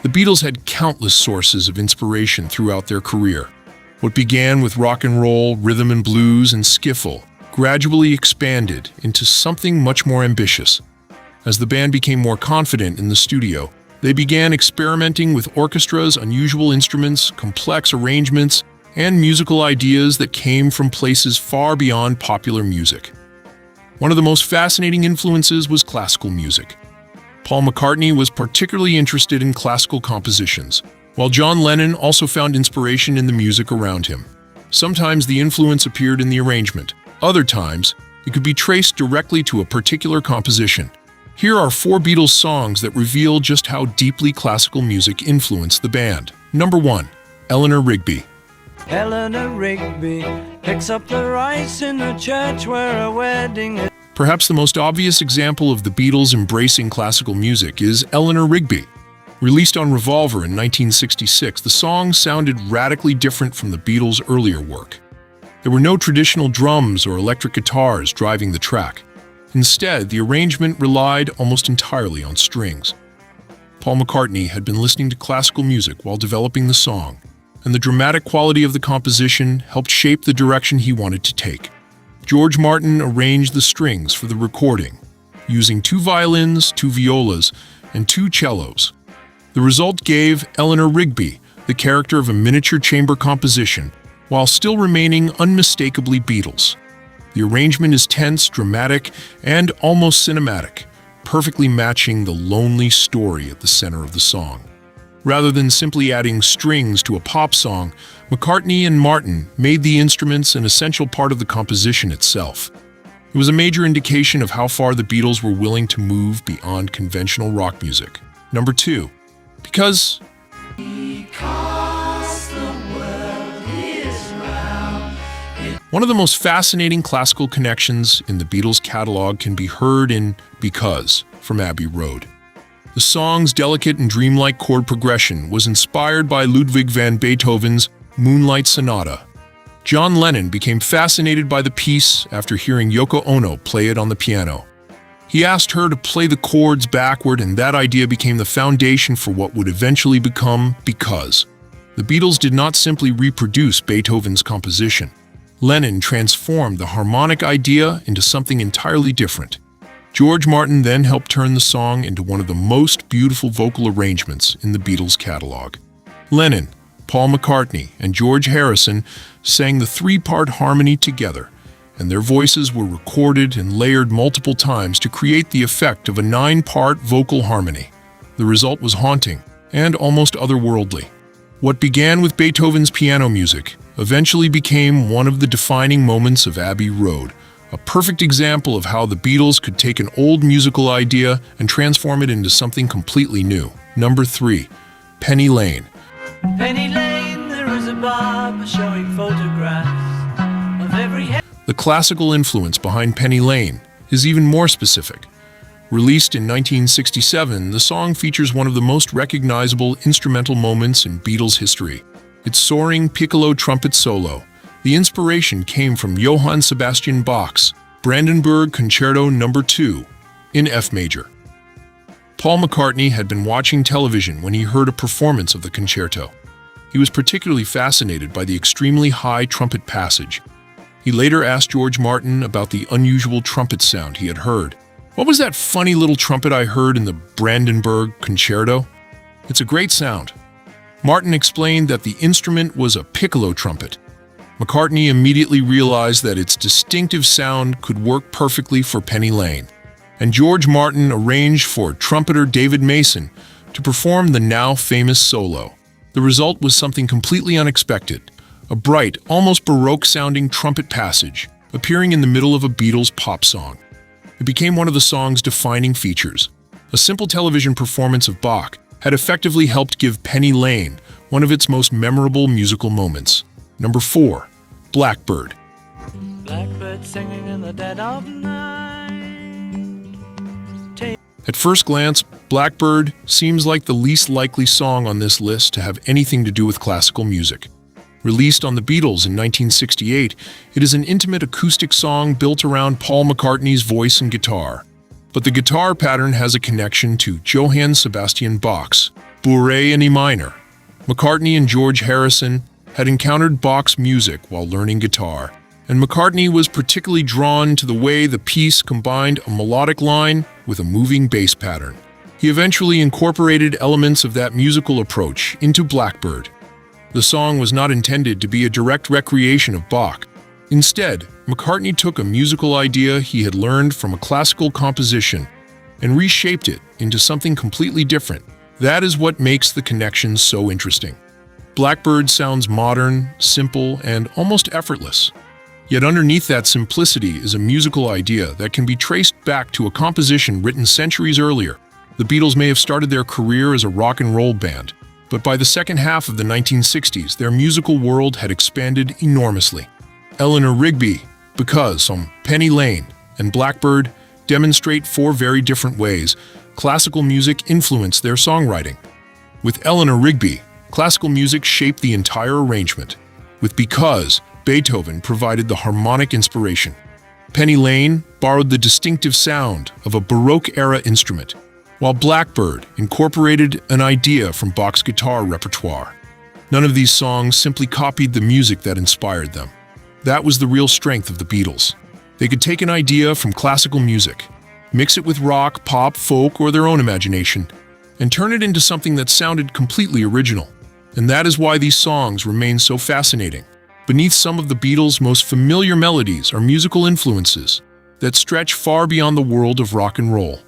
The Beatles had countless sources of inspiration throughout their career. What began with rock and roll, rhythm and blues, and skiffle gradually expanded into something much more ambitious. As the band became more confident in the studio, they began experimenting with orchestras, unusual instruments, complex arrangements, and musical ideas that came from places far beyond popular music. One of the most fascinating influences was classical music. Paul McCartney was particularly interested in classical compositions, while John Lennon also found inspiration in the music around him. Sometimes the influence appeared in the arrangement. Other times, it could be traced directly to a particular composition. Here are 4 Beatles songs that reveal just how deeply classical music influenced the band. Number 1. Eleanor Rigby. Eleanor Rigby picks up the rice in the church where a wedding is. Perhaps the most obvious example of the Beatles embracing classical music is Eleanor Rigby. Released on Revolver in 1966, the song sounded radically different from the Beatles' earlier work. There were no traditional drums or electric guitars driving the track. Instead, the arrangement relied almost entirely on strings. Paul McCartney had been listening to classical music while developing the song, and the dramatic quality of the composition helped shape the direction he wanted to take. George Martin arranged the strings for the recording, using 2 violins, 2 violas, and 2 cellos. The result gave Eleanor Rigby the character of a miniature chamber composition, while still remaining unmistakably Beatles. The arrangement is tense, dramatic, and almost cinematic, perfectly matching the lonely story at the center of the song. Rather than simply adding strings to a pop song, McCartney and Martin made the instruments an essential part of the composition itself. It was a major indication of how far the Beatles were willing to move beyond conventional rock music. Number 2. Because the world is round. One of the most fascinating classical connections in the Beatles' catalog can be heard in Because from Abbey Road. The song's delicate and dreamlike chord progression was inspired by Ludwig van Beethoven's Moonlight Sonata. John Lennon became fascinated by the piece after hearing Yoko Ono play it on the piano. He asked her to play the chords backward, and that idea became the foundation for what would eventually become Because. The Beatles did not simply reproduce Beethoven's composition. Lennon transformed the harmonic idea into something entirely different. George Martin then helped turn the song into one of the most beautiful vocal arrangements in the Beatles' catalog. Lennon, Paul McCartney, and George Harrison sang the 3-part harmony together, and their voices were recorded and layered multiple times to create the effect of a 9-part vocal harmony. The result was haunting and almost otherworldly. What began with Beethoven's piano music eventually became one of the defining moments of Abbey Road, a perfect example of how the Beatles could take an old musical idea and transform it into something completely new. Number 3. Penny Lane. Penny Lane, there is a barber showing photographs of every The classical influence behind Penny Lane is even more specific. Released in 1967, the song features one of the most recognizable instrumental moments in Beatles history. Its soaring piccolo trumpet solo. The inspiration came from Johann Sebastian Bach's Brandenburg Concerto No. 2 in F major. Paul McCartney had been watching television when he heard a performance of the concerto. He was particularly fascinated by the extremely high trumpet passage. He later asked George Martin about the unusual trumpet sound he had heard. "What was that funny little trumpet I heard in the Brandenburg Concerto? It's a great sound." Martin explained that the instrument was a piccolo trumpet. McCartney immediately realized that its distinctive sound could work perfectly for Penny Lane, and George Martin arranged for trumpeter David Mason to perform the now famous solo. The result was something completely unexpected, a bright, almost Baroque-sounding trumpet passage appearing in the middle of a Beatles pop song. It became one of the song's defining features. A simple television performance of Bach had effectively helped give Penny Lane one of its most memorable musical moments. Number 4. Blackbird. Blackbird singing in the dead of night. At first glance, Blackbird seems like the least likely song on this list to have anything to do with classical music. Released on the Beatles in 1968, it is an intimate acoustic song built around Paul McCartney's voice and guitar. But the guitar pattern has a connection to Johann Sebastian Bach's Bourrée in E minor. McCartney and George Harrison had encountered Bach's music while learning guitar, and McCartney was particularly drawn to the way the piece combined a melodic line with a moving bass pattern. He eventually incorporated elements of that musical approach into Blackbird. The song was not intended to be a direct recreation of Bach. Instead, McCartney took a musical idea he had learned from a classical composition and reshaped it into something completely different. That is what makes the connection so interesting. Blackbird sounds modern, simple, and almost effortless. Yet underneath that simplicity is a musical idea that can be traced back to a composition written centuries earlier. The Beatles may have started their career as a rock and roll band, but by the second half of the 1960s, their musical world had expanded enormously. Eleanor Rigby, Because, Penny Lane, and Blackbird demonstrate four very different ways classical music influenced their songwriting. With Eleanor Rigby, classical music shaped the entire arrangement. With Because, Beethoven provided the harmonic inspiration. Penny Lane borrowed the distinctive sound of a Baroque-era instrument, while Blackbird incorporated an idea from Bach's guitar repertoire. None of these songs simply copied the music that inspired them. That was the real strength of the Beatles. They could take an idea from classical music, mix it with rock, pop, folk, or their own imagination, and turn it into something that sounded completely original. And that is why these songs remain so fascinating. Beneath some of the Beatles' most familiar melodies are musical influences that stretch far beyond the world of rock and roll.